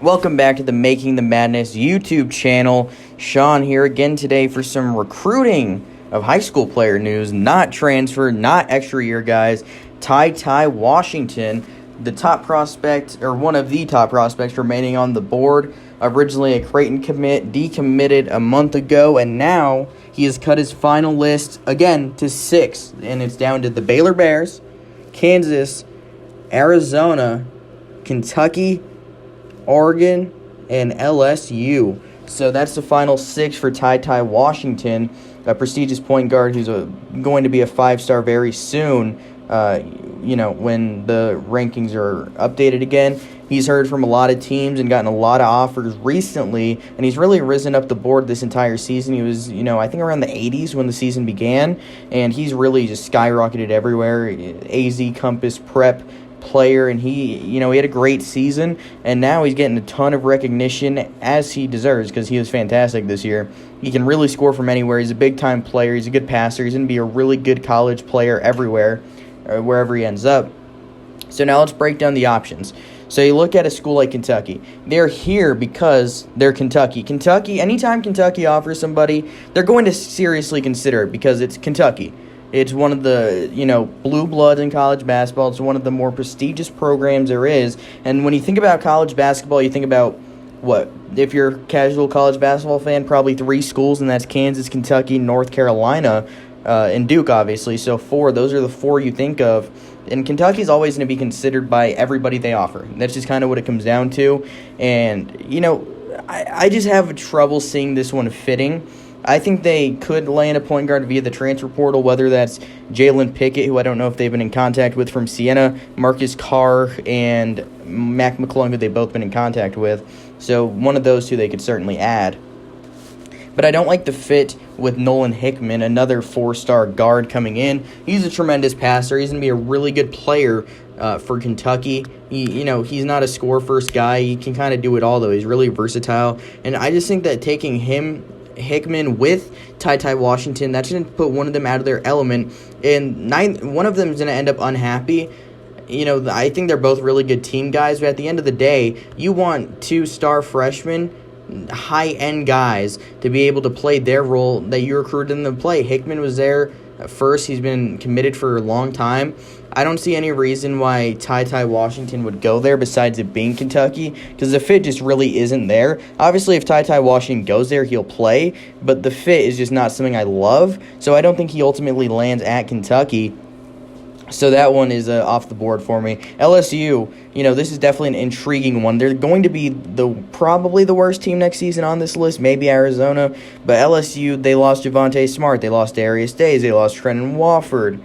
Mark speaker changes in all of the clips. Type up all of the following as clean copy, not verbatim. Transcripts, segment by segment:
Speaker 1: Welcome back to the Making the Madness YouTube channel. Sean here again today for some recruiting of high school player news, not transfer, not extra year guys. Tyty Washington, the top prospect, or one of the top prospects remaining on the board. Originally a Creighton commit, decommitted a month ago, and now he has cut his final list again to 6, and it's down to the Baylor Bears, Kansas, Arizona, Kentucky, Oregon, and LSU. So that's the final 6 for Tyty Washington, a prestigious point guard who's going to be a 5-star very soon. When the rankings are updated again. He's heard from a lot of teams and gotten a lot of offers recently, and he's really risen up the board this entire season. He was, I think around the 80s when the season began, and he's really just skyrocketed everywhere. AZ Compass Prep player, and he had a great season, and now he's getting a ton of recognition as he deserves because he was fantastic this year. He can really score from anywhere. He's a big-time player. He's a good passer. He's going to be a really good college player everywhere, wherever he ends up. So now let's break down the options. So you look at a school like Kentucky. They're here because they're Kentucky. Kentucky, anytime Kentucky offers somebody, they're going to seriously consider it because it's Kentucky. It's one of the, blue bloods in college basketball. It's one of the more prestigious programs there is. And when you think about college basketball, you think about what? If you're a casual college basketball fan, probably 3 schools, and that's Kansas, Kentucky, North Carolina, and Duke, obviously. So 4, those are the 4 you think of. And Kentucky's always going to be considered by everybody they offer. That's just kind of what it comes down to. And, I just have trouble seeing this one fitting. I think they could land a point guard via the transfer portal, whether that's Jalen Pickett, who I don't know if they've been in contact with from Siena, Marcus Carr, and Mac McClung, who they've both been in contact with. So one of those 2 they could certainly add. But I don't like the fit with Nolan Hickman, another 4-star guard coming in. He's a tremendous passer. He's going to be a really good player for Kentucky. He's not a score-first guy. He can kind of do it all, though. He's really versatile. And I just think that taking Hickman with Tyty Washington, that's going to put one of them out of their element. And one of them is going to end up unhappy. I think they're both really good team guys. But at the end of the day, you want 2-star freshmen, high-end guys to be able to play their role that you recruited them to play. Hickman was there first. He's been committed for a long time. I don't see any reason why Tyty Washington would go there besides it being Kentucky because the fit just really isn't there. Obviously, if Tyty Washington goes there, he'll play, but the fit is just not something I love, so I don't think he ultimately lands at Kentucky. So that one is off the board for me. LSU, this is definitely an intriguing one. They're going to be probably the worst team next season on this list, maybe Arizona. But LSU, they lost Javonte Smart. They lost Darius Days. They lost Trenton Watford.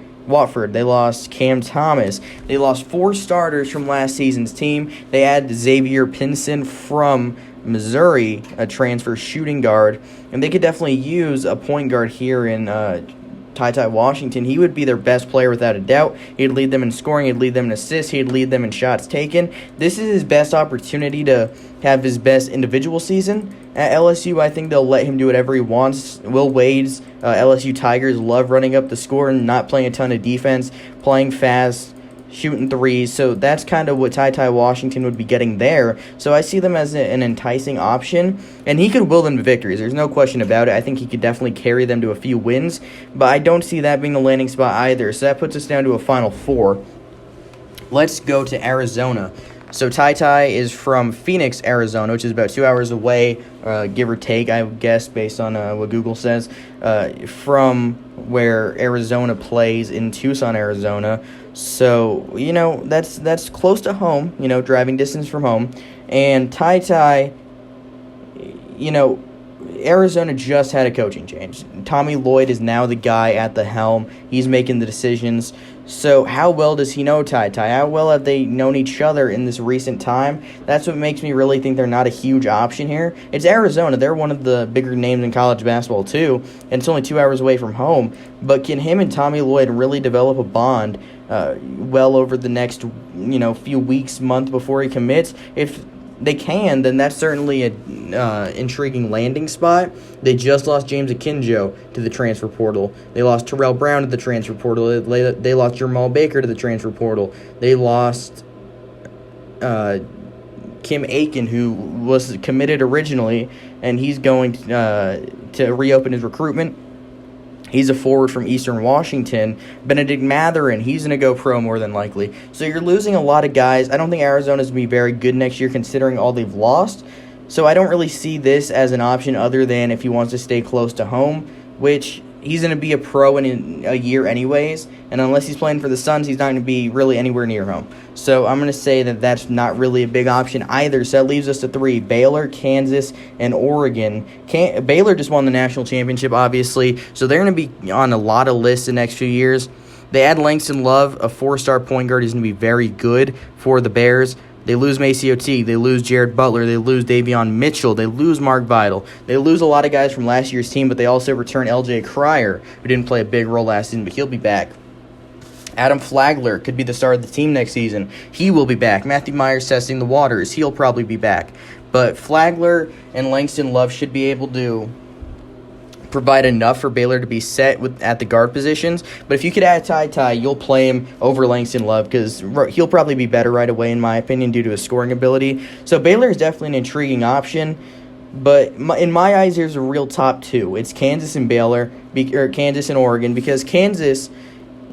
Speaker 1: They lost Cam Thomas. They lost 4 starters from last season's team. They had Xavier Pinson from Missouri, a transfer shooting guard. And they could definitely use a point guard here in Tyty Washington. He would be their best player without a doubt. He'd lead them in scoring. He'd lead them in assists. He'd lead them in shots taken. This is his best opportunity to have his best individual season. At LSU, I think they'll let him do whatever he wants. Will Wade's LSU Tigers love running up the score and not playing a ton of defense, playing fast, shooting threes. So that's kind of what Tyty Washington would be getting there. So I see them as an enticing option, and he could will them to victories. There's no question about it. I think he could definitely carry them to a few wins, but I don't see that being the landing spot either. So that puts us down to a final 4. Let's go to Arizona. So Tyty is from Phoenix, Arizona, which is about 2 hours away, give or take, I guess, based on what Google says, from where Arizona plays in Tucson, Arizona. So, that's close to home, driving distance from home. And Tyty, Arizona just had a coaching change. Tommy Lloyd is now the guy at the helm. He's making the decisions. So how well does he know Tyty? How well have they known each other in this recent time? That's what makes me really think they're not a huge option here. It's Arizona. They're one of the bigger names in college basketball, too, and it's only 2 hours away from home. But can him and Tommy Lloyd really develop a bond well over the next, few weeks, month before he commits? If they can, then that's certainly an intriguing landing spot. They just lost James Akinjo to the transfer portal. They lost Terrell Brown to the transfer portal. They lost Jamal Baker to the transfer portal. They lost Kim Aiken, who was committed originally, and he's going to reopen his recruitment. He's a forward from Eastern Washington. Benedict Matherin, he's going to go pro more than likely. So you're losing a lot of guys. I don't think Arizona's going to be very good next year considering all they've lost. So I don't really see this as an option other than if he wants to stay close to home, which he's going to be a pro in a year anyways. And unless he's playing for the Suns, he's not going to be really anywhere near home. So I'm going to say that that's not really a big option either. So that leaves us to 3, Baylor, Kansas, and Oregon. Baylor just won the national championship, obviously, so they're going to be on a lot of lists the next few years. They add Langston Love, a 4-star point guard. He's going to be very good for the Bears. They lose Macy O'Teague. They lose Jared Butler. They lose Davion Mitchell. They lose Mark Vidal. They lose a lot of guys from last year's team, but they also return L.J. Cryer, who didn't play a big role last season, but he'll be back. Adam Flagler could be the star of the team next season. He will be back. Matthew Myers testing the waters. He'll probably be back. But Flagler and Langston Love should be able to provide enough for Baylor to be set at the guard positions. But if you could add Ty, you'll play him over Langston Love because he'll probably be better right away, in my opinion, due to his scoring ability. So Baylor is definitely an intriguing option. But in my eyes, there's a real top 2. It's Kansas and Baylor, or Kansas and Oregon, because Kansas,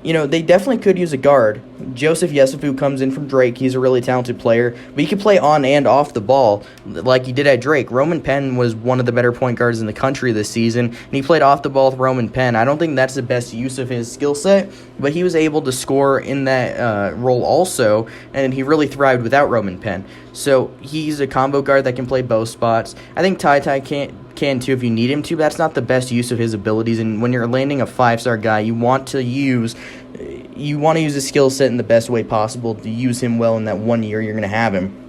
Speaker 1: they definitely could use a guard. Joseph Yesufu comes in from Drake. He's a really talented player, but he can play on and off the ball like he did at Drake. Roman Penn was one of the better point guards in the country this season, and he played off the ball with Roman Penn. I don't think that's the best use of his skill set, but he was able to score in that role also, and he really thrived without Roman Penn. So he's a combo guard that can play both spots. I think Ty can too if you need him to, but that's not the best use of his abilities. And when you're landing a 5-star guy, you want to use his skill set in the best way possible to use him well in that 1 year you're going to have him.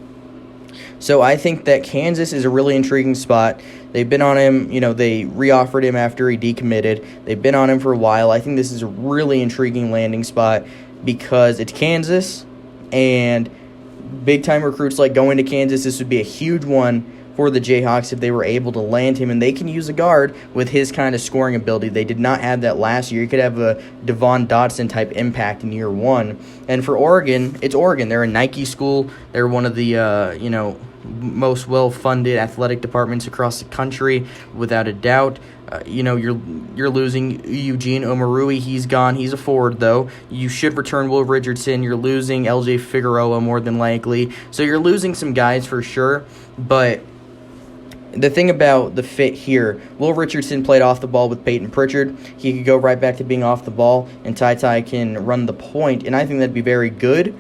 Speaker 1: So I think that Kansas is a really intriguing spot. They've been on him, they reoffered him after he decommitted. They've been on him for a while. I think this is a really intriguing landing spot because it's Kansas, and big-time recruits like going to Kansas. This would be a huge one for the Jayhawks if they were able to land him, and they can use a guard with his kind of scoring ability. They did not have that last year. You could have a Devon Dotson-type impact in year 1. And for Oregon, it's Oregon. They're a Nike school. They're one of the, most well-funded athletic departments across the country, without a doubt. You're losing Eugene Omarui. He's gone. He's a forward, though. You should return Will Richardson. You're losing LJ Figueroa more than likely. So you're losing some guys for sure, but the thing about the fit here, Will Richardson played off the ball with Peyton Pritchard. He could go right back to being off the ball, and Ty can run the point, and I think that'd be very good.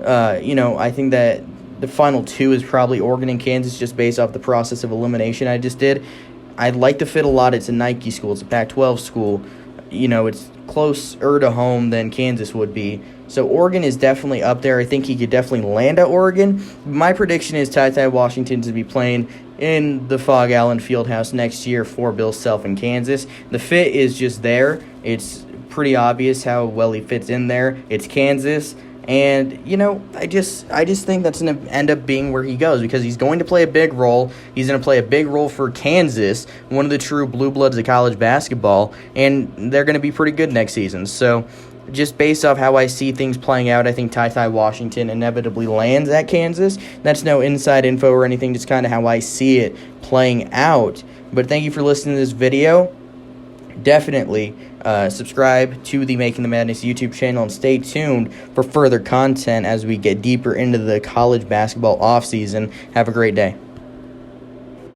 Speaker 1: I think that the final 2 is probably Oregon and Kansas just based off the process of elimination I just did. I like the fit a lot. It's a Nike school. It's a Pac-12 school. It's closer to home than Kansas would be. So Oregon is definitely up there. I think he could definitely land at Oregon. My prediction is Tyty Washington to be playing in the Fog Allen Fieldhouse next year for Bill Self in Kansas. The fit is just there. It's pretty obvious how well he fits in there. It's Kansas. And, I just think that's going to end up being where he goes because he's going to play a big role. He's going to play a big role for Kansas, one of the true blue bloods of college basketball, and they're going to be pretty good next season. So just based off how I see things playing out, I think Tyty Washington inevitably lands at Kansas. That's no inside info or anything, just kind of how I see it playing out. But thank you for listening to this video. Definitely subscribe to the Making the Madness YouTube channel and stay tuned for further content as we get deeper into the college basketball offseason. Have a great day.